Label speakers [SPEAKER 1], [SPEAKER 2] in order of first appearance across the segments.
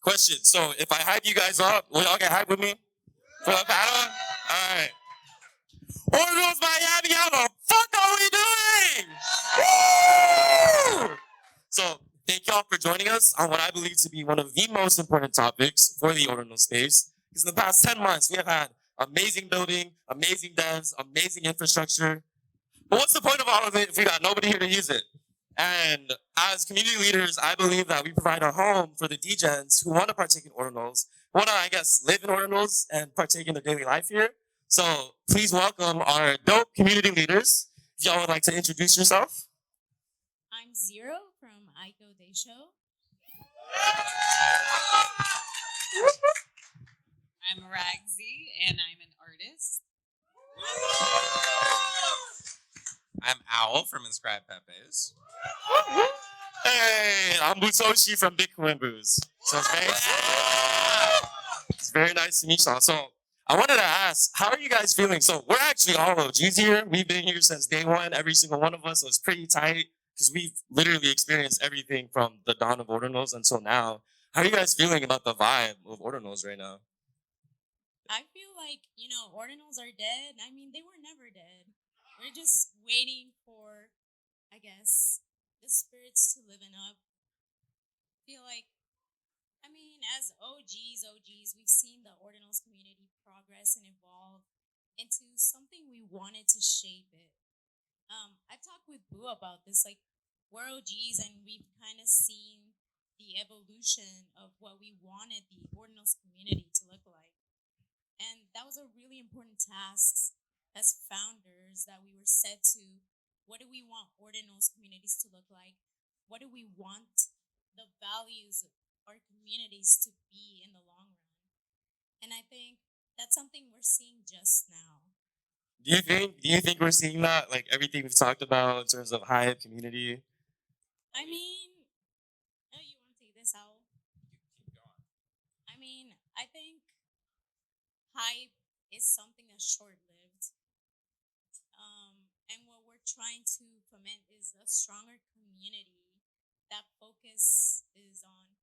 [SPEAKER 1] Question. So if I hype you guys up, will y'all get hype with me for the battle? All right. Ordinals Miami, how the fuck are we doing? Woo! So thank y'all for joining us on what I believe to be one of the most important topics for the Ordinal space. Because in the past 10 months, we have had amazing building, amazing devs, amazing infrastructure. But what's the point of all of it if we got nobody here to use it? And as community leaders, I believe that we provide a home for the degens who want to partake in ordinals, want to, I guess, live in ordinals and partake in their daily life here. So please welcome our dope community leaders. If y'all would like to introduce yourself.
[SPEAKER 2] I'm Zero from AikoDesho.
[SPEAKER 3] I'm Ragzy, and I'm an artist.
[SPEAKER 4] I'm Owl from InscribedPepes.
[SPEAKER 1] Hey, I'm Bootoshi from Bitcoin Booze. So it's very nice to meet y'all. So I wanted to ask, how are you guys feeling? So we're actually all OGs here. We've been here since day one, every single one of us. So it's pretty tight because we've literally experienced everything from the dawn of Ordinals until now. How are you guys feeling about the vibe of Ordinals right now?
[SPEAKER 2] I feel like, ordinals are dead. I mean, they were never dead. We're just waiting for, I guess, the spirits to liven up. I feel like, as OGs, we've seen the ordinals community progress and evolve into something we wanted to shape it. I've talked with Boo about this. Like, we're OGs and we've kind of seen the evolution of what we wanted the ordinals community to look like. And that was a really important task as founders that we were set to. What do we want ordinals communities to look like? What do we want the values of our communities to be in the long run? And I think that's something we're seeing just now.
[SPEAKER 1] Do you think we're seeing that? Like everything we've talked about in terms of hype, community?
[SPEAKER 2] Oh, you want to take this out?
[SPEAKER 4] Keep going.
[SPEAKER 2] I think hype is something that's short-lived. And what we're trying to foment is a stronger community that focus is on,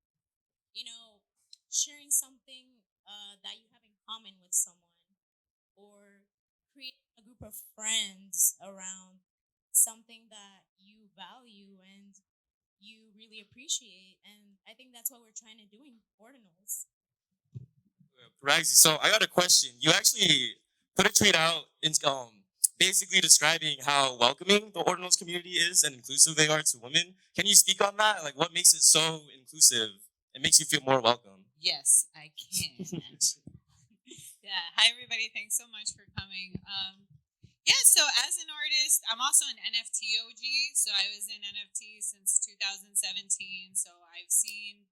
[SPEAKER 2] sharing something that you have in common with someone, or create a group of friends around something that you value and you really appreciate. And I think that's what we're trying to do in Ordinals.
[SPEAKER 1] Ragzy, so I got a question. You actually put a tweet out in, basically describing how welcoming the Ordinals community is and inclusive they are to women. Can you speak on that? Like, what makes it so inclusive? It makes you feel more welcome.
[SPEAKER 3] Yes, I can. Yeah. Hi, everybody. Thanks so much for coming. So as an artist, I'm also an NFT OG. So I was in NFT since 2017. So I've seen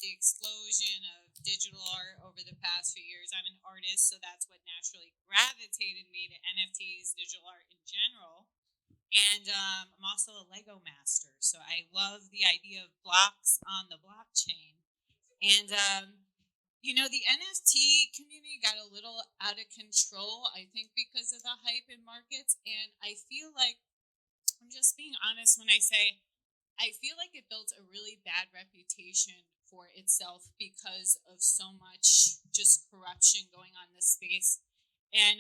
[SPEAKER 3] the explosion of digital art over the past few years. I'm an artist, so that's what naturally gravitated me to NFTs, digital art in general. And I'm also a Lego master, so I love the idea of blocks on the blockchain. And the NFT community got a little out of control, I think, because of the hype in markets. And I feel like, I'm just being honest when I say, I feel like it built a really bad reputation for itself because of so much just corruption going on in this space. And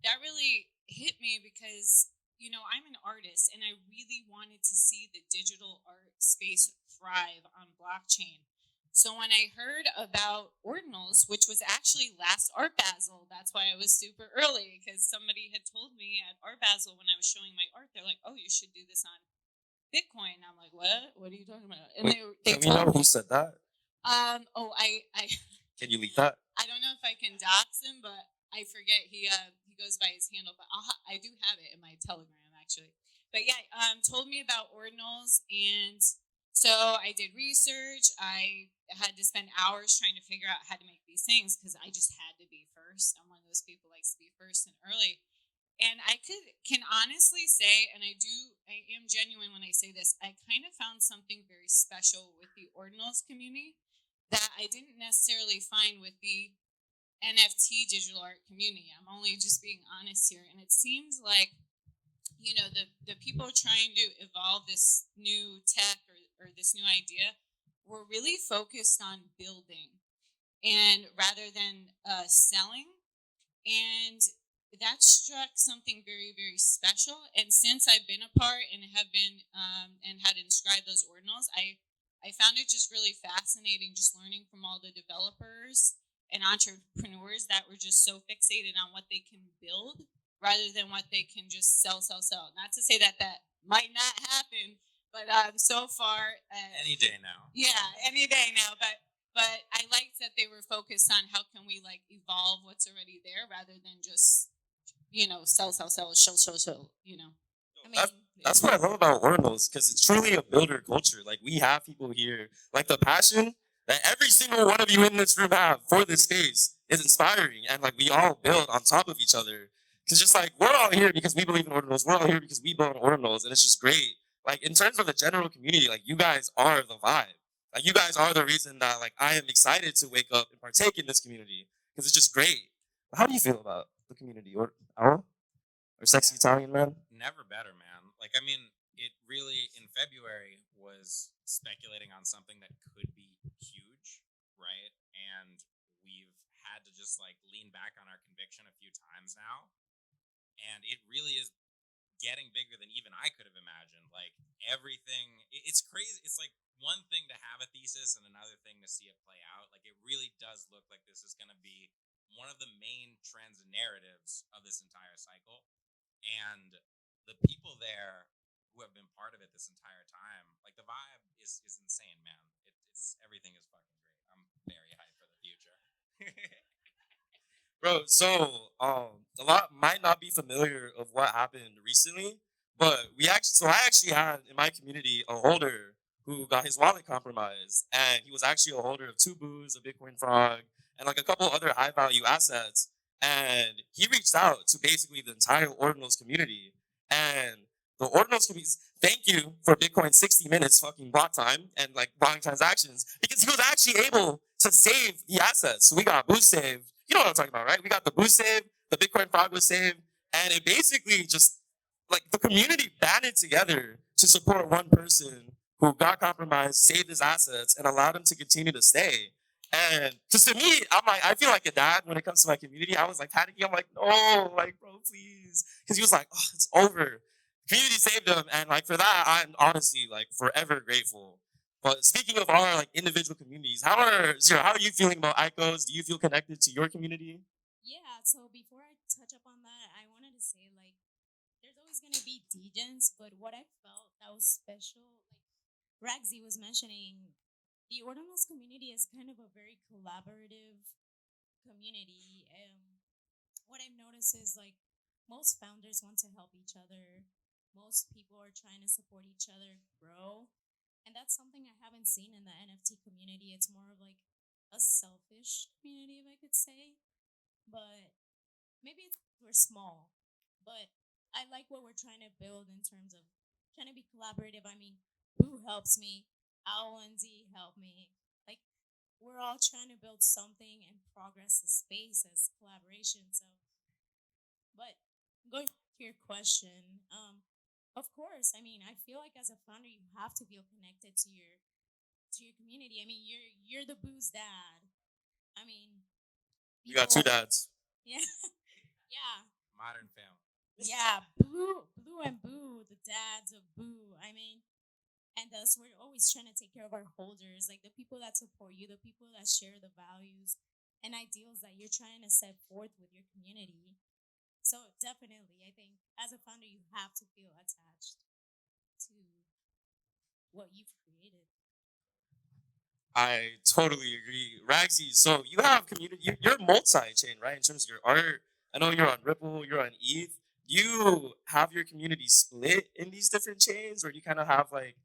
[SPEAKER 3] that really hit me because, I'm an artist and I really wanted to see the digital art space thrive on blockchain. So when I heard about Ordinals, which was actually last Art Basel, that's why I was super early, because somebody had told me at Art Basel when I was showing my art, they're like, oh, you should do this on Bitcoin. I'm like, what? What are you talking about? And
[SPEAKER 1] Wait,
[SPEAKER 3] they
[SPEAKER 1] can we know who said that?
[SPEAKER 3] I
[SPEAKER 1] Can you leak that?
[SPEAKER 3] I don't know if I can dox him, but I forget he goes by his handle. But I do have it in my Telegram actually. But yeah, told me about Ordinals, and so I did research. I had to spend hours trying to figure out how to make these things because I just had to be first. I'm one of those people who likes to be first and early. And I can honestly say, and I am genuine when I say this, I kind of found something very special with the Ordinals community that I didn't necessarily find with the NFT digital art community. I'm only just being honest here. And it seems like, the people trying to evolve this new tech or this new idea we're really focused on building, and rather than selling. And that struck something very, very special. And since I've been a part and have been and had inscribed those ordinals, I found it just really fascinating, just learning from all the developers and entrepreneurs that were just so fixated on what they can build rather than what they can just sell, sell, sell. Not to say that that might not happen, but so far,
[SPEAKER 4] Any day now.
[SPEAKER 3] yeah, any day now. But I liked that they were focused on how can we like evolve what's already there rather than just sell, sell, sell, show. I mean,
[SPEAKER 1] That's what I love about Ordinals, because it's truly a builder culture. Like, we have people here, like the passion that every single one of you in this room have for this space is inspiring, and like we all build on top of each other. Because just like we're all here because we believe in Ordinals, we're all here because we build Ordinals, and it's just great. Like in terms of the general community, like you guys are the vibe. Like you guys are the reason that like I am excited to wake up and partake in this community because it's just great. How do you feel about the community, or Owl, or sexy Italian man?
[SPEAKER 4] Never better, man. Like, I mean, it really, in February, was speculating on something that could be huge, right? And we've had to just, like, lean back on our conviction a few times now. And it really is getting bigger than even I could have imagined. Like, everything, it's crazy. It's like one thing to have a thesis and another thing to see it play out. Like, it really does look like this is going to be one of the main trends and narratives of this entire cycle. And the people there who have been part of it this entire time, like the vibe is insane, man. It's everything is fucking great. I'm very hyped for the future.
[SPEAKER 1] Bro, so a lot might not be familiar of what happened recently, but I actually had in my community a holder who got his wallet compromised, and he was actually a holder of 2 boos, a Bitcoin frog, and like a couple other high value assets. And he reached out to basically the entire Ordinals community, and the Ordinals community. Thank you for Bitcoin 60 minutes fucking block time and like blocking transactions, because he was actually able to save the assets. So we got boost saved. You know what I'm talking about, right? We got the boost saved, the Bitcoin frog was saved, and it basically just like the community banded together to support one person who got compromised, saved his assets, and allowed him to continue to stay. And because to me, I'm like, I feel like a dad when it comes to my community. I was like panicking. I'm like, no, like, bro, please. Because he was like, oh, it's over. Community saved him. And like for that, I'm honestly like forever grateful. But speaking of our like individual communities, how are you feeling about ICOs? Do you feel connected to your community?
[SPEAKER 2] Yeah, so before I touch up on that, I wanted to say like there's always gonna be degens, but what I felt that was special, like Ragzy was mentioning, the Ordinals community is kind of a very collaborative community. What I've noticed is like most founders want to help each other. Most people are trying to support each other grow. And that's something I haven't seen in the NFT community. It's more of like a selfish community, if I could say. But maybe we're small. But I like what we're trying to build in terms of trying to be collaborative. I mean, Boo helps me. Owl and Z help me. Like, we're all trying to build something and progress the space as collaboration. So, but going back to your question, of course, I mean, I feel like as a founder, you have to feel connected to your community. I mean, you're the Boo's dad. I mean,
[SPEAKER 1] You got 2 dads.
[SPEAKER 2] Yeah, yeah.
[SPEAKER 4] Modern family.
[SPEAKER 2] Yeah, Blue and Boo, the dads of Boo. I mean, and us, we're always trying to take care of our holders, like the people that support you, the people that share the values and ideals that you're trying to set forth with your community. So definitely, I think as a founder, you have to feel attached to what you've created.
[SPEAKER 1] I totally agree. Ragzy, so you have community, you're multi-chain, right? In terms of your art. I know you're on Ripple, you're on ETH. You have your community split in these different chains, or do you kind of have like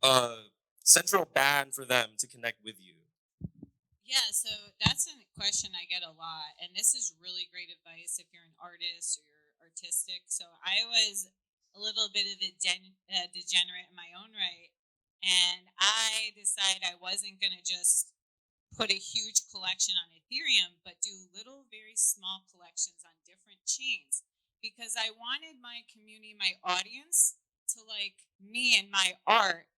[SPEAKER 1] a central band for them to connect with you?
[SPEAKER 3] Yeah, so that's a question I get a lot, and this is really great advice if you're an artist or you're artistic. So I was a little bit of a degenerate in my own right, and I decided I wasn't going to just put a huge collection on Ethereum, but do little, very small collections on different chains because I wanted my community, my audience, to like me and my art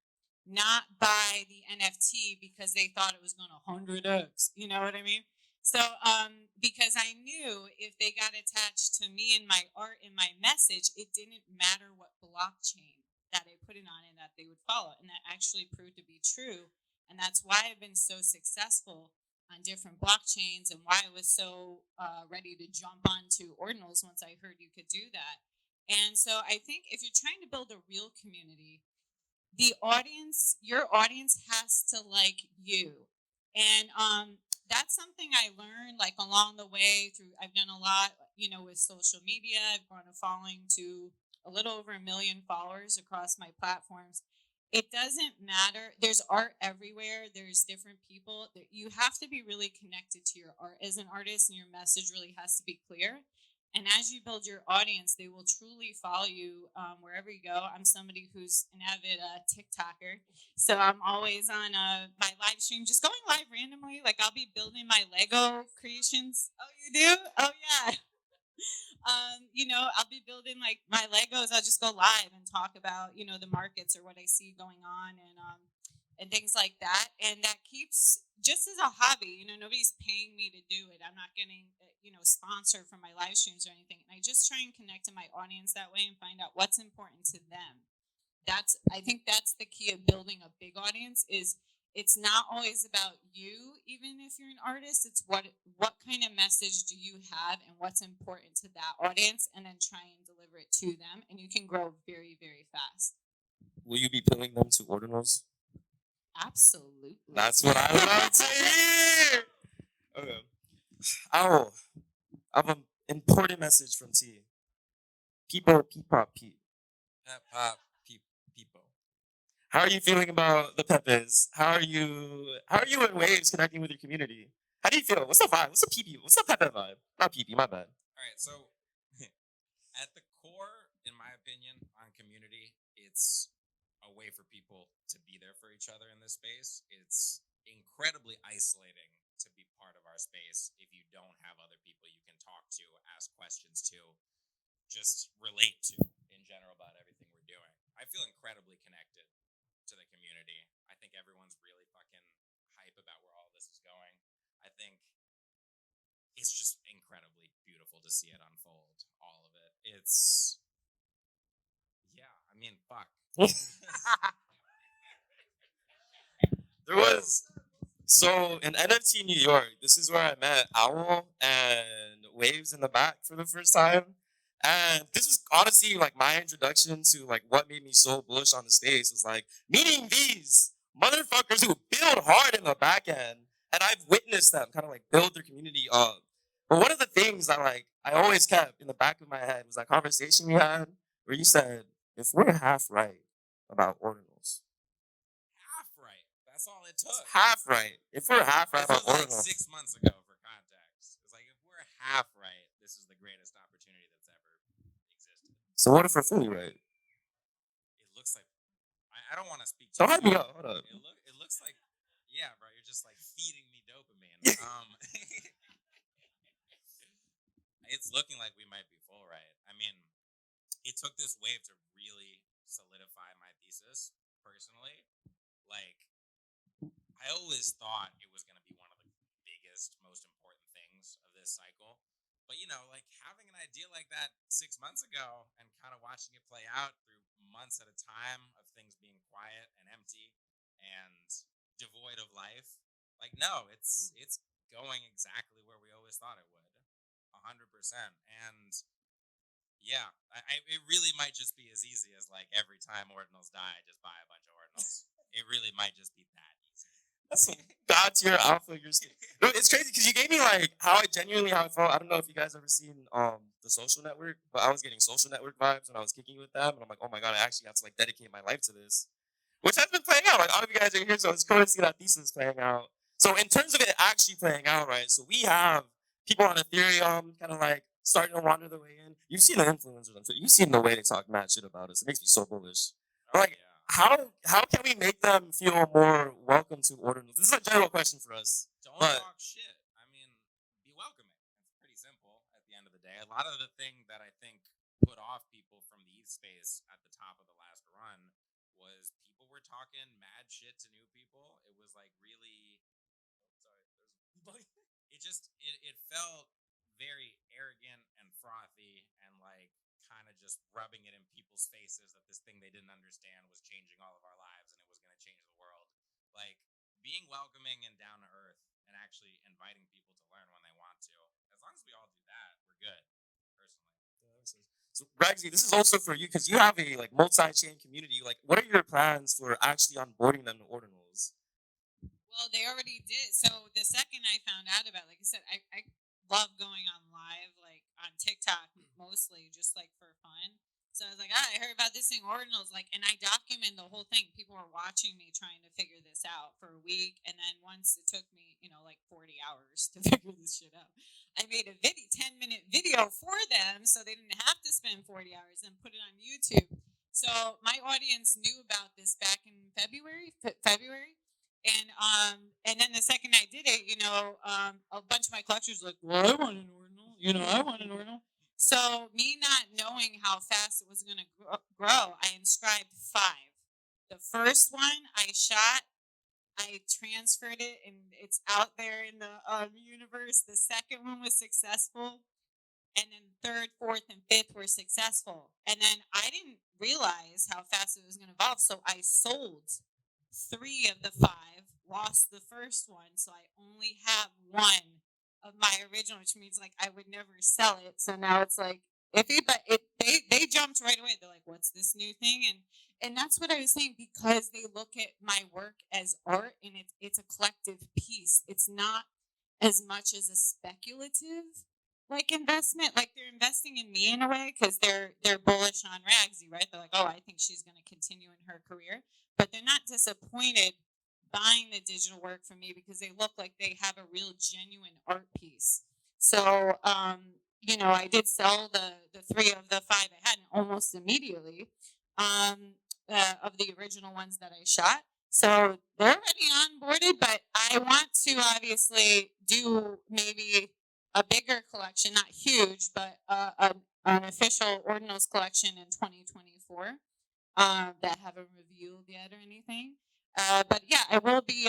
[SPEAKER 3] not buy the NFT because they thought it was going to 100x. You know what I mean? So, because I knew if they got attached to me and my art and my message, it didn't matter what blockchain that I put it on and that they would follow. And that actually proved to be true. And that's why I've been so successful on different blockchains and why I was so ready to jump onto Ordinals once I heard you could do that. And so I think if you're trying to build a real community, the audience, your audience has to like you. And that's something I learned like along the way through, I've done a lot, with social media. I've grown a following to a little over 1 million followers across my platforms. It doesn't matter. There's art everywhere. There's different people. You have to be really connected to your art as an artist, and your message really has to be clear. And as you build your audience, they will truly follow you wherever you go. I'm somebody who's an avid TikToker. So I'm always on my live stream, just going live randomly. Like I'll be building my Lego creations. Oh, you do? Oh, yeah. I'll be building like my Legos. I'll just go live and talk about, the markets or what I see going on and things like that. And that keeps just as a hobby, nobody's paying me to do it. I'm not getting, sponsored from my live streams or anything. And I just try and connect to my audience that way and find out what's important to them. I think that's the key of building a big audience is it's not always about you, even if you're an artist. It's what kind of message do you have and what's important to that audience, and then try and deliver it to them, and you can grow very, very fast.
[SPEAKER 1] Will you be pinning them to Ordinals?
[SPEAKER 3] Absolutely.
[SPEAKER 1] That's what I love to hear. Okay. Oh, I have an important message from T. People, peepop, peep.
[SPEAKER 4] Pop, people.
[SPEAKER 1] How are you feeling about the Pepes? How are you in Waves connecting with your community? How do you feel? What's the vibe? What's the PP? What's the Pepe vibe? Not PP, my bad.
[SPEAKER 4] All right, so at the core, in my opinion, on community, it's a way for people to be there for each other in this space. It's incredibly isolating to be part of our space if you don't have other people you can talk to, ask questions to, just relate to in general about everything we're doing. I feel incredibly connected to the community. I think everyone's really fucking hype about where all this is going. I think it's just incredibly beautiful to see it unfold, all of it. It's, yeah, I mean, fuck.
[SPEAKER 1] There was in NFT New York, this is where I met Owl and Waves in the back for the first time. And this is honestly like my introduction to like what made me so bullish on the space was like meeting these motherfuckers who build hard in the back end. And I've witnessed them kind of like build their community up. But one of the things that like I always kept in the back of my head was that conversation we had where you said, if we're half right about Ordinals.
[SPEAKER 4] Half right. That's all it took.
[SPEAKER 1] Half right. If we're half right
[SPEAKER 4] This
[SPEAKER 1] about
[SPEAKER 4] was like
[SPEAKER 1] Ordinals.
[SPEAKER 4] 6 months ago for context. It's like if we're half right, this is the greatest opportunity that's ever existed.
[SPEAKER 1] So what if we're fully right?
[SPEAKER 4] It looks like I don't want to speak.
[SPEAKER 1] Don't hype me up. Hold up.
[SPEAKER 4] It looks like, yeah, bro. You're just like feeding me dopamine. It's looking like we might be full right. I mean, it took this wave to really solidify my thesis personally. Like, I always thought it was going to be one of the biggest, most important things of this cycle. But, like having an idea like that 6 months ago and kind of watching it play out through months at a time of things being quiet and empty and devoid of life. Like, no, it's going exactly where we always thought it would. 100%. And yeah, it really might just be as easy as like every time Ordinals die, just buy a bunch of Ordinals. It really might just be that easy.
[SPEAKER 1] That's some god tier alpha. It's crazy because you gave me like how I felt. I don't know if you guys ever seen the Social Network, but I was getting Social Network vibes when I was kicking with them, and I'm like, oh my god, I actually have to like dedicate my life to this, which has been playing out. Like all of you guys are here, so it's cool to see that thesis playing out. So in terms of it actually playing out, right? So we have people on Ethereum kind of like starting to wander their way in. You've seen the influencers, I'm sure. You've seen the way they talk mad shit about us. It makes me so bullish. But like, how can we make them feel more welcome to Ordinals? This is a general question for us.
[SPEAKER 4] Don't talk shit. I mean, be welcoming. It's pretty simple at the end of the day. A lot of the thing that I think put off people from the ETH space at the top of the last run was people were talking mad shit to new people. It was like really, it felt very arrogant and frothy and like kind of just rubbing it in people's faces that this thing they didn't understand was changing all of our lives and it was going to change the world. Like being welcoming and down to earth and actually inviting people to learn when they want to. As long as we all do that, we're good. Personally.
[SPEAKER 1] So, Ragzy, this is also for you because you have a like multi-chain community. Like, what are your plans for actually onboarding them to Ordinals?
[SPEAKER 3] Well, they already did. So the second I found out about, like I said, I love going on live, like on TikTok mostly, just like for fun. So I was like, I heard about this thing, Ordinals, like, and I document the whole thing. People were watching me trying to figure this out for a week, and then once it took me, like 40 hours to figure this shit out. I made a 10-minute video for them, so they didn't have to spend 40 hours and put it on YouTube. So my audience knew about this back in February, and then the second I did it, a bunch of my collectors were like, well, I want an ordinal. I want an ordinal. So me not knowing how fast it was going to grow, I inscribed 5. The first one I shot, I transferred it, and it's out there in the universe. The second one was successful, and then third, fourth, and fifth were successful. And then I didn't realize how fast it was going to evolve, so I sold 3 of the 5, lost the first one, so I only have 1 of my original, which means like I would never sell it. So now it's like iffy, but they jumped right away. They're like, "What's this new thing?" And that's what I was saying, because they look at my work as art, and it's a collective piece. It's not as much as a speculative like investment. Like they're investing in me in a way because they're bullish on Ragzy, right? They're like, "Oh, I think she's going to continue in her career," but they're not disappointed buying the digital work from me because they look like they have a real genuine art piece. So, I did sell the 3 of the 5 I had almost immediately, of the original ones that I shot. So they're already onboarded, but I want to obviously do maybe a bigger collection, not huge, but an official Ordinals collection in 2024 that haven't revealed yet or anything. But yeah, I will be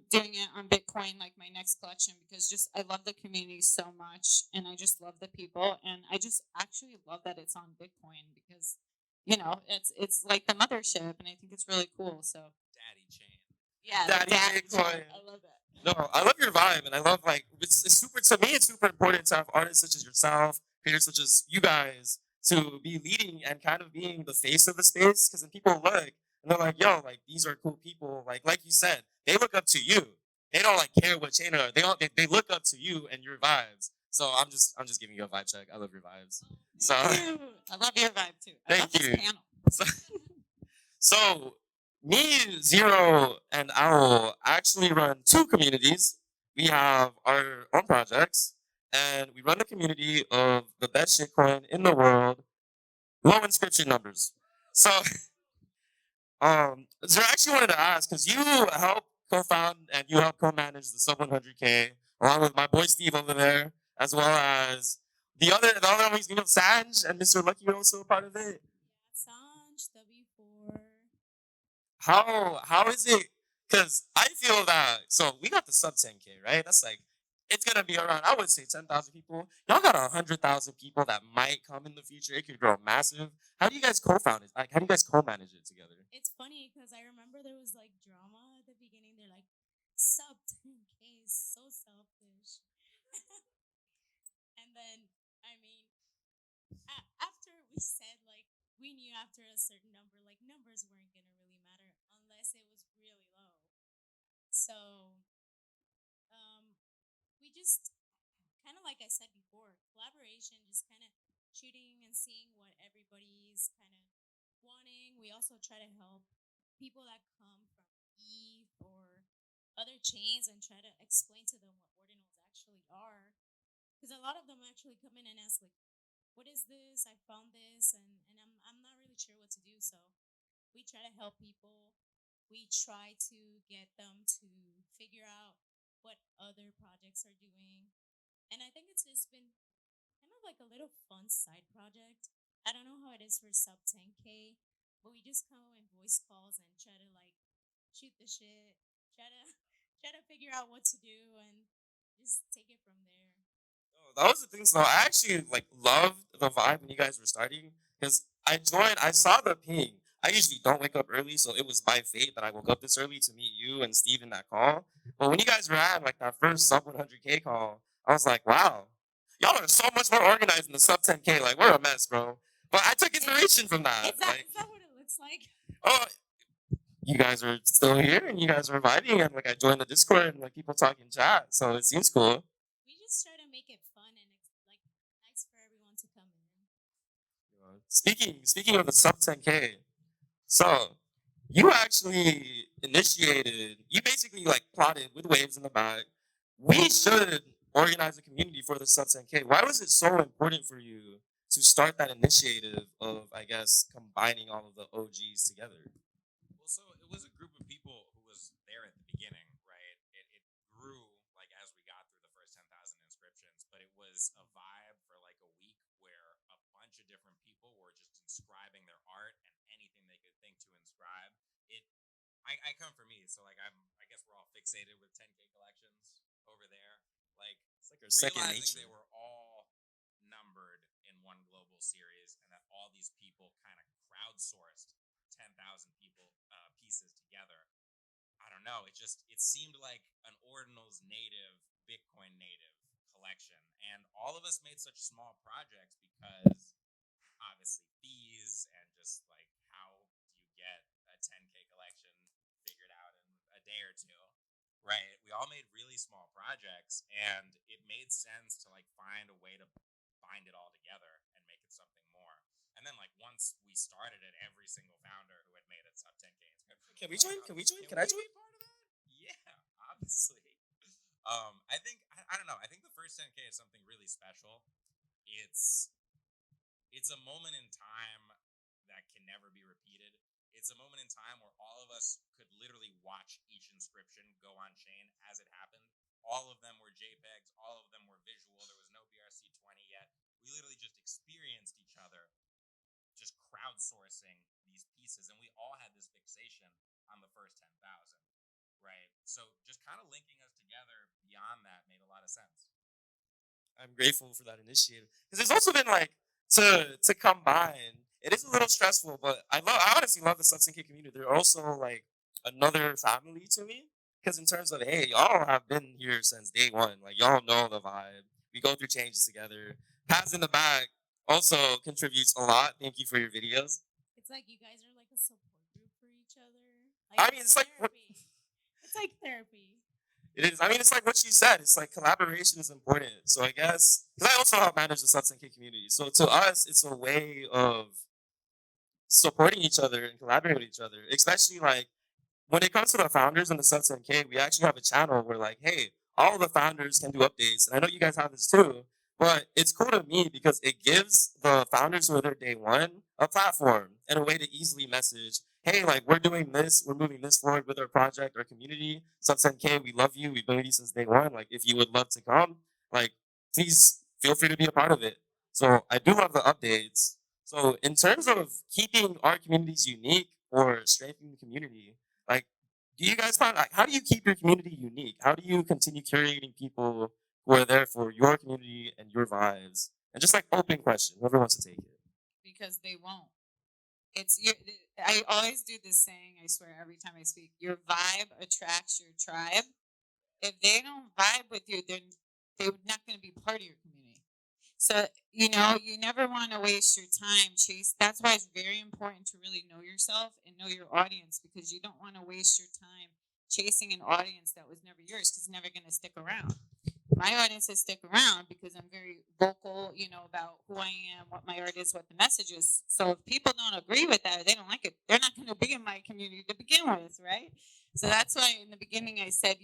[SPEAKER 3] doing it on Bitcoin, like my next collection, because just I love the community so much, and I just love the people, and I just actually love that it's on Bitcoin because it's like the mothership, and I think it's really cool. So
[SPEAKER 4] Daddy chain.
[SPEAKER 3] yeah,
[SPEAKER 1] Daddy Bitcoin.
[SPEAKER 3] chain. I love that.
[SPEAKER 1] No, I love your vibe, and I love like it's super. To me, it's super important to have artists such as yourself, creators such as you guys, to be leading and kind of being the face of the space. Because then people look and they're like, "Yo, like these are cool people." Like you said, they look up to you. They don't like care what chain are. They look up to you and your vibes. So I'm just giving you a vibe check. I love your vibes. So
[SPEAKER 3] Thank you. I love your vibe too. I
[SPEAKER 1] Thank
[SPEAKER 3] love this
[SPEAKER 1] you.
[SPEAKER 3] panel.
[SPEAKER 1] so me, Zero, and Owl actually run 2 communities. We have our own projects, and we run the community of the best shitcoin in the world, low inscription numbers. So, so I actually wanted to ask because you help co-found and you help co-manage the sub 100K along with my boy Steve over there, as well as the other homies, Sanj and Mr. Lucky are also a part of it.
[SPEAKER 2] Sanj, W4.
[SPEAKER 1] How is it? Because I feel that so we got the sub 10K, right? That's like it's gonna be around. I would say 10,000 people. Y'all got 100,000 people that might come in the future. It could grow massive. How do you guys co-found it? Like, how do you guys co-manage it together?
[SPEAKER 2] It's funny because I remember there was like drama at the beginning. They're like, sub 10K is so selfish. And then, I mean, after we said, like, we knew after a certain number, like, numbers weren't going to really matter unless it was really low. So, we just, kind of like I said before, collaboration, just kind of shooting and seeing what everybody's kind of wanting. We also try to help people that come from ETH or other chains and try to explain to them what ordinals actually are. Because a lot of them actually come in and ask, like, what is this? I found this, and I'm not really sure what to do. So we try to help people. We try to get them to figure out what other projects are doing. And I think it's just been kind of like a little fun side project. I don't know how it is for sub 10K, but we just come in voice calls and try to like shoot the shit, try to figure out what to do and just take it from there.
[SPEAKER 1] Oh, that was the thing. So I actually like loved the vibe when you guys were starting because I joined. I saw the ping. I usually don't wake up early, so it was by fate that I woke up this early to meet you and Steve in that call. But when you guys were at like that first sub 100K call, I was like, wow, y'all are so much more organized than the sub 10K. Like we're a mess, bro. But I took inspiration from that.
[SPEAKER 2] Is that what it looks like?
[SPEAKER 1] Oh, you guys are still here and you guys are vibing and like I joined the Discord and like people talking chat, so it seems cool.
[SPEAKER 2] We just try to make it fun and like nice for everyone to come in.
[SPEAKER 1] Speaking of the sub 10K, so you actually initiated, you basically like plotted with waves in the back. We should organize a community for the sub 10K. Why was it so important for you to start that initiative of, I guess, combining all of the OGs together?
[SPEAKER 4] Well, so it was a group of people who was there at the beginning, right? It grew like as we got through the first 10,000 inscriptions, but it was a vibe for like a week where a bunch of different people were just inscribing their art and anything they could think to inscribe. I come from me, so like I guess we're all fixated with 10K collections over there. Like
[SPEAKER 1] It's like our second
[SPEAKER 4] realizing
[SPEAKER 1] nature.
[SPEAKER 4] they were all numbered in one global series and that all these people kind of crowdsourced 10,000 people pieces together. I don't know. It seemed like an Ordinals native, Bitcoin native collection, and all of us made such small projects because obviously fees and just like how do you get a 10K collection figured out in a day or two, right? We all made really small projects, and it made sense to like find a way to bind it all together and make it something more. And then like once we started it, every single founder who had made it sub 10K inscription.
[SPEAKER 1] Can we
[SPEAKER 4] was
[SPEAKER 1] join?
[SPEAKER 4] like,
[SPEAKER 1] Can we join?
[SPEAKER 4] Can
[SPEAKER 1] Can I
[SPEAKER 4] we
[SPEAKER 1] join?
[SPEAKER 4] be part of that? Yeah, obviously. I think I don't know. I think the first 10K is something really special. It's a moment in time that can never be repeated. It's a moment in time where all of us could literally watch each inscription go on chain as it happened. All of them were JPEGs, all of them were visual. There was no BRC20 yet. We literally just experienced each other just crowdsourcing these pieces, and we all had this fixation on the first 10,000, right? So just kind of linking us together beyond that made a lot of sense.
[SPEAKER 1] I'm grateful for that initiative because there's also been like to combine. It is a little stressful, but I honestly love the sub 10K community. They're also like another family to me because in terms of hey, y'all have been here since day one. Like y'all know the vibe. We go through changes together. Paz in the back also contributes a lot. Thank you for your videos.
[SPEAKER 2] It's like you guys are like a support group for each other.
[SPEAKER 1] I mean, it's like
[SPEAKER 2] therapy. It's like therapy.
[SPEAKER 1] it is. I mean, it's like what you said. It's like collaboration is important. So I guess because I also help manage the sub 10K community. So to us, it's a way of supporting each other and collaborating with each other. Especially like when it comes to the founders in the sub 10K, we actually have a channel where like, hey, all the founders can do updates, and I know you guys have this too. But it's cool to me because it gives the founders who are there day one a platform and a way to easily message, hey, like we're doing this, we're moving this forward with our project, our community. Sub 10K, we love you, we've been with you since day one. Like if you would love to come, like please feel free to be a part of it. So I do love the updates. So in terms of keeping our communities unique or strengthening the community, like do you guys find like how do you keep your community unique? How do you continue curating people who are there for your community and your vibes? And just like open question, whoever wants to take it.
[SPEAKER 3] Because they won't. I always do this saying, I swear, every time I speak. Your vibe attracts your tribe. If they don't vibe with you, then they're not going to be part of your community. So, you never want to waste your time that's why it's very important to really know yourself and know your audience, because you don't want to waste your time chasing an audience that was never yours, because it's never going to stick around. My audiences stick around because I'm very vocal, about who I am, what my art is, what the message is. So if people don't agree with that, or they don't like it, they're not going to be in my community to begin with, right? So that's why in the beginning I said,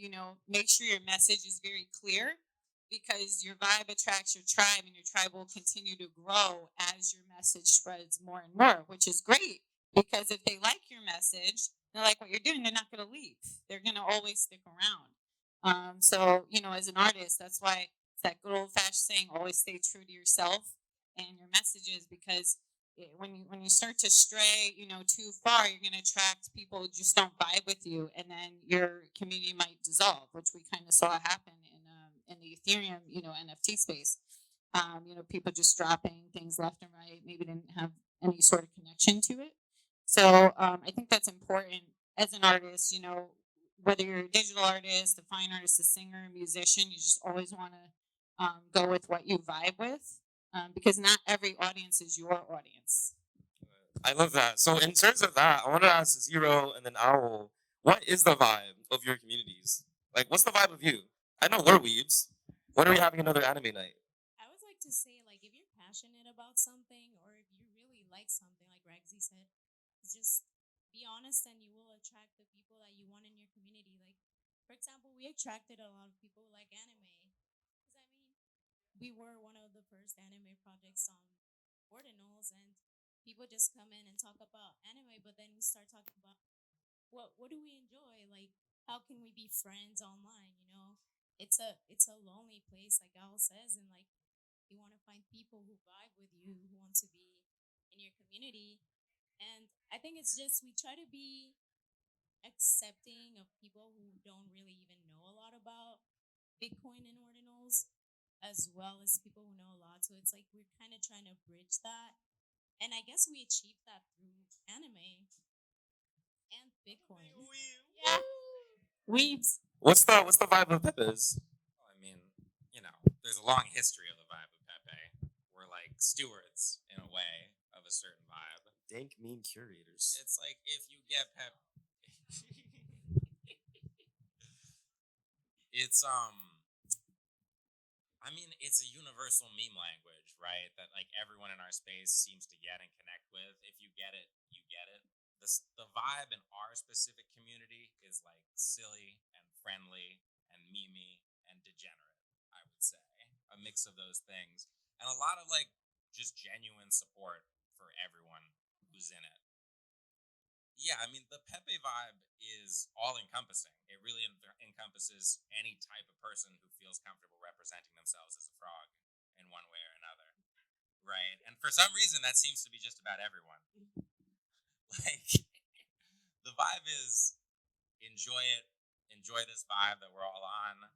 [SPEAKER 3] make sure your message is very clear, because your vibe attracts your tribe, and your tribe will continue to grow as your message spreads more and more, which is great, because if they like your message, they like what you're doing, they're not going to leave. They're going to always stick around. So, as an artist, that's why it's that good old fashioned saying, always stay true to yourself and your messages, because when you start to stray, too far, you're going to attract people who just don't vibe with you, and then your community might dissolve, which we kind of saw happen in the Ethereum, NFT space. People just dropping things left and right, maybe didn't have any sort of connection to it. So I think that's important as an artist. Whether you're a digital artist, a fine artist, a singer, a musician, you just always want to go with what you vibe with, because not every audience is your audience.
[SPEAKER 1] I love that. So in terms of that, I want to ask Zero and then Owl, what is the vibe of your communities? Like, what's the vibe of you? I know we're weebs. When are we having another anime night?
[SPEAKER 2] I would like to say, like, if you're passionate about something or if you really like something, like Ragzy said, just be honest and you will attract the people that you want in your community. Like, for example, we attracted a lot of people who like anime. Because, I mean, we were one of the first anime projects on Ordinals, and people just come in and talk about anime, but then we start talking about what do we enjoy? Like, how can we be friends online? It's a lonely place, like Al says, and like you want to find people who vibe with you, who want to be in your community. And I think it's just we try to be accepting of people who don't really even know a lot about Bitcoin and ordinals, as well as people who know a lot. So it's like we're kind of trying to bridge that. And I guess we achieved that through anime and Bitcoin. Yeah. Weebs.
[SPEAKER 1] What's the vibe of Pepe's?
[SPEAKER 4] Well, I mean, there's a long history of the vibe of Pepe. We're like stewards in a way of a certain vibe.
[SPEAKER 1] Dank mean curators.
[SPEAKER 4] It's like if you get Pepe, it's I mean, it's a universal meme language, right? That like everyone in our space seems to get and connect with. If you get it, you get it. The vibe in our specific community is like silly and friendly and memey and degenerate, I would say. A mix of those things. And a lot of like just genuine support for everyone who's in it. Yeah, I mean, the Pepe vibe is all encompassing. It really encompasses any type of person who feels comfortable representing themselves as a frog in one way or another. Right? And for some reason, that seems to be just about everyone. Like, the vibe is enjoy it, enjoy this vibe that we're all on,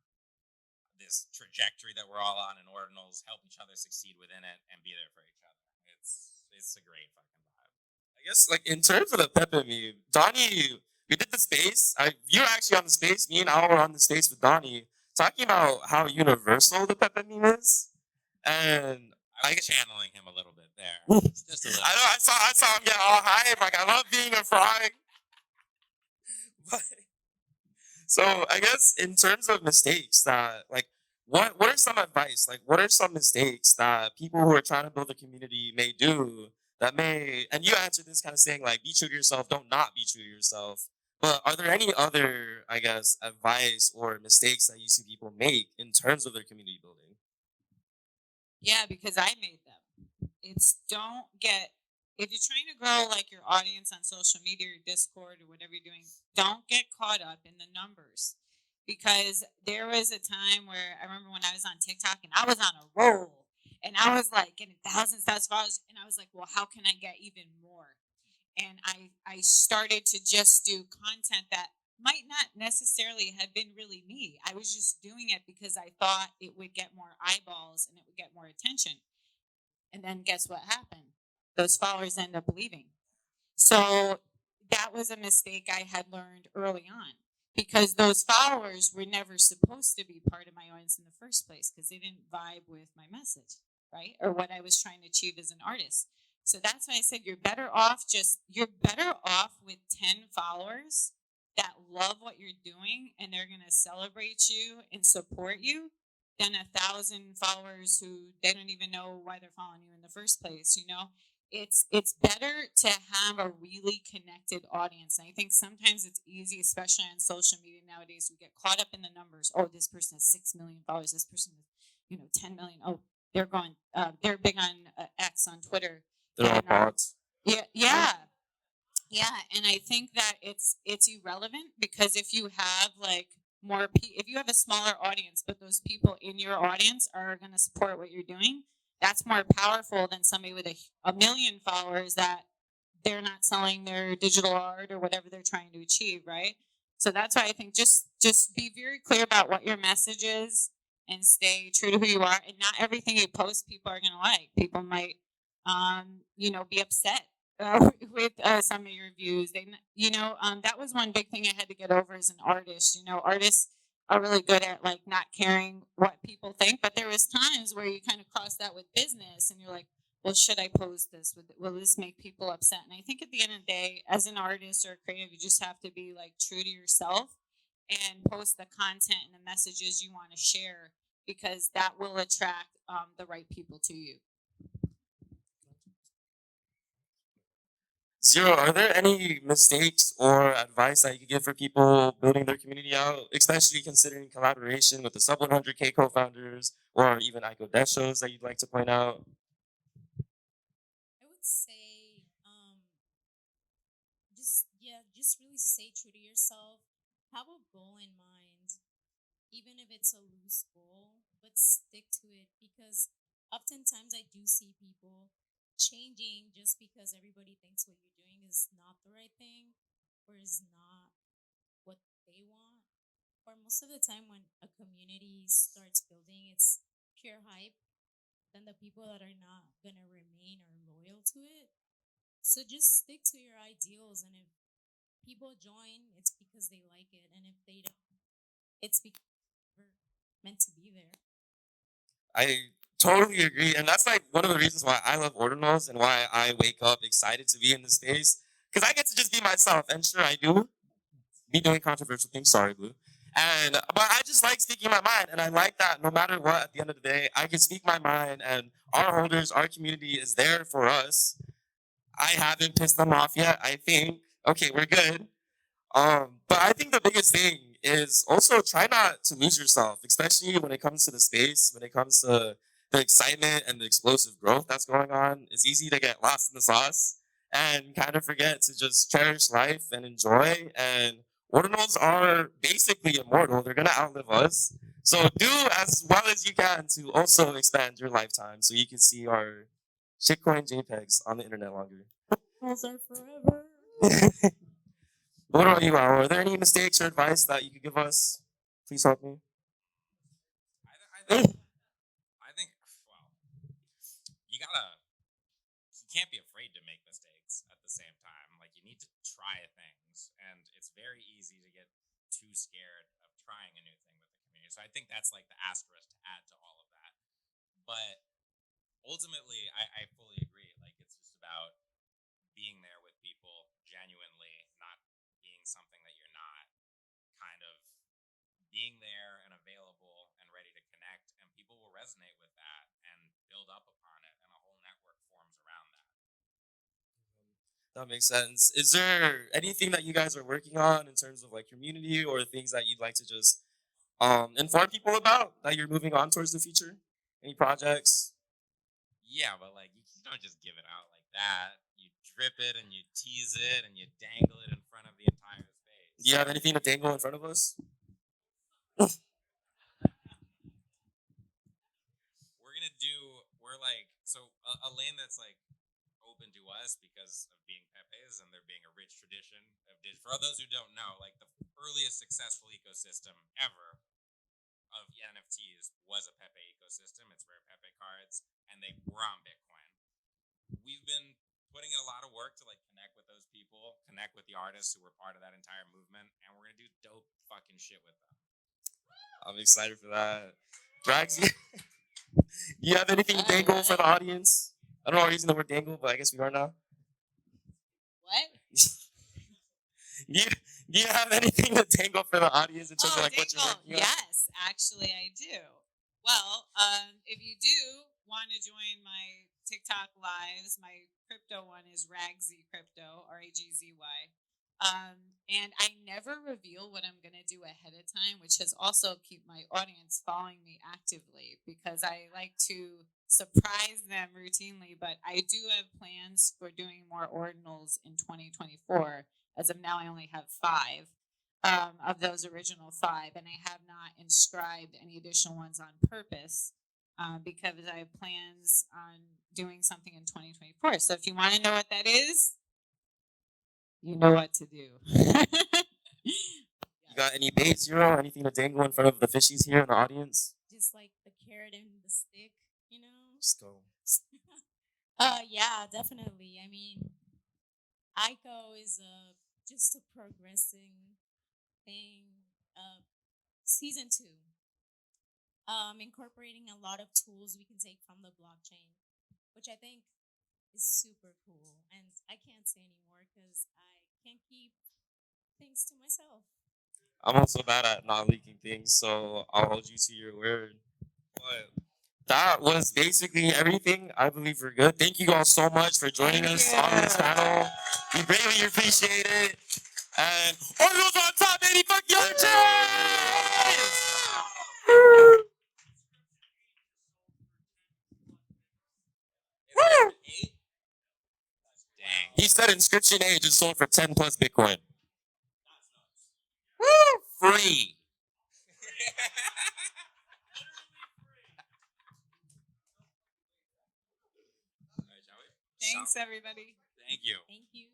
[SPEAKER 4] this trajectory that we're all on in Ordinals, help each other succeed within it, and be there for each other. It's a great fucking vibe.
[SPEAKER 1] I guess, like, in terms of the Pepe meme, Donnie, we did the space. You were actually on the space. Me and Al were on the space with Donnie, talking about how universal the Pepe meme is. And
[SPEAKER 4] I was channeling him a little bit there. Just a little.
[SPEAKER 1] I know. I saw him get all hype. Like, I love being a frog. But, so I guess in terms of mistakes that, like, what are some advice? Like, what are some mistakes that people who are trying to build a community may do that may? And you answered this kind of saying like, be true to yourself. Don't not be true to yourself. But are there any other, I guess, advice or mistakes that you see people make in terms of their community building?
[SPEAKER 3] Yeah, because I made them. It's if you're trying to grow like your audience on social media or Discord or whatever you're doing, don't get caught up in the numbers. Because there was a time where I remember when I was on TikTok and I was on a roll and I was like getting thousands of followers, and I was like, well, how can I get even more? And I started to just do content that might not necessarily have been really me. I was just doing it because I thought it would get more eyeballs and it would get more attention. And then guess what happened? Those followers end up leaving. So that was a mistake I had learned early on, because those followers were never supposed to be part of my audience in the first place because they didn't vibe with my message, right? Or what I was trying to achieve as an artist. So that's why I said you're better off with 10 followers that love what you're doing and they're going to celebrate you and support you than 1,000 followers who they don't even know why they're following you in the first place. It's better to have a really connected audience. And I think sometimes it's easy, especially on social media nowadays, we get caught up in the numbers. Oh, this person has 6 million followers. This person has 10 million. Oh, they're big on X on Twitter.
[SPEAKER 1] They're all bots.
[SPEAKER 3] Yeah. And I think that it's irrelevant, because if you have if you have a smaller audience, but those people in your audience are going to support what you're doing, that's more powerful than somebody with a million followers that they're not selling their digital art or whatever they're trying to achieve, right? So that's why I think just be very clear about what your message is and stay true to who you are. And not everything you post people are going to like. People might, be upset with some of your views. That was one big thing I had to get over as an artist. Artists are really good at like not caring what people think, but there was times where you kind of cross that with business, and you're like, well, should I post this? Will this make people upset? And I think at the end of the day, as an artist or a creative, you just have to be like true to yourself and post the content and the messages you want to share, because that will attract the right people to you.
[SPEAKER 1] Zero, are there any mistakes or advice that you could give for people building their community out, especially considering collaboration with the sub 100K co-founders or even AikoDeshos that you'd like to point out?
[SPEAKER 2] I would say, just really stay true to yourself. Have a goal in mind, even if it's a loose goal, but stick to it, because oftentimes I do see people changing just because everybody thinks what you're doing is not the right thing or is not what they want. Or most of the time, when a community starts building, it's pure hype. Then the people that are not gonna remain are loyal to it. So just stick to your ideals, and if people join, it's because they like it, and if they don't, it's because they're meant to be there.
[SPEAKER 1] I totally agree. And that's like one of the reasons why I love Ordinals and why I wake up excited to be in the space. Because I get to just be myself. And sure, I do be doing controversial things. Sorry, Blue. But I just like speaking my mind. And I like that no matter what, at the end of the day, I can speak my mind, and our holders, our community is there for us. I haven't pissed them off yet, I think. Okay, we're good. But I think the biggest thing is also try not to lose yourself, especially when it comes to the space, when it comes to the excitement and the explosive growth that's going on. It's easy to get lost in the sauce and kind of forget to just cherish life and enjoy. And ordinals are basically immortal. They're gonna outlive us. So do as well as you can to also expand your lifetime so you can see our shitcoin JPEGs on the internet longer.
[SPEAKER 2] Those are forever.
[SPEAKER 1] What about you, Al? Are there any mistakes or advice that you could give us? Please help me.
[SPEAKER 4] I think, well, you can't be afraid to make mistakes at the same time. Like, you need to try things, and it's very easy to get too scared of trying a new thing with the community. So I think that's like the asterisk to add to all of that. But ultimately, I fully agree. Like, it's just about being there with people genuinely, not being something that you're not, kind of being there and available and ready to connect, and people will resonate with that and build up upon it, and a whole network forms around that.
[SPEAKER 1] That makes sense. Is there anything that you guys are working on in terms of like community or things that you'd like to just inform people about that you're moving on towards the future? Any projects?
[SPEAKER 4] Yeah, but like, you don't just give it out like that. You drip it and you tease it and you dangle it in front of the entire space.
[SPEAKER 1] Do you have anything to dangle in front of us?
[SPEAKER 4] We're like, so a lane that's like open to us because of being Pepes and there being a rich tradition of for those who don't know, like the earliest successful ecosystem ever of NFTs was a Pepe ecosystem. It's rare Pepe cards, and they were on Bitcoin. We've been putting in a lot of work to like connect with those people, connect with the artists who were part of that entire movement, and we're gonna do dope fucking shit with them.
[SPEAKER 1] I'm excited for that. Ragzy, do you have anything to dangle for the audience? I don't know why we're using the word dangle, but I guess we are now.
[SPEAKER 3] What?
[SPEAKER 1] Do you have anything to dangle for the audience in terms of like what you're working on?
[SPEAKER 3] Yes, actually I do. Well, if you do want to join my TikTok lives, my crypto one is Ragzy Crypto, Ragzy. And I never reveal what I'm going to do ahead of time, which has also kept my audience following me actively, because I like to surprise them routinely. But I do have plans for doing more ordinals in 2024. As of now, I only have 5 of those original 5, and I have not inscribed any additional ones on purpose. because I have plans on doing something in 2024. So if you want to know what that is, you know what to do.
[SPEAKER 1] You got any bait, Zero? Anything to dangle in front of the fishies here in the audience?
[SPEAKER 2] Just like the carrot and the stick, you know?
[SPEAKER 1] Just go.
[SPEAKER 2] Yeah, definitely. I mean, Aiko is just a progressing thing. Season 2, incorporating a lot of tools we can take from the blockchain, which I think is super cool. And I can't say anymore because I can't keep things to myself.
[SPEAKER 1] I'm also bad at not leaking things, so I'll hold you to your word. But that was basically everything. I believe we're good. Thank you all so much for joining us on this panel. We greatly appreciate it. And Ordinals on top, baby! Fuck your
[SPEAKER 4] Dang.
[SPEAKER 1] He said Inscription Age is sold for 10 plus Bitcoin.
[SPEAKER 4] Free. All right, shall we?
[SPEAKER 3] Thanks, everybody.
[SPEAKER 4] Thank you.
[SPEAKER 2] Thank you.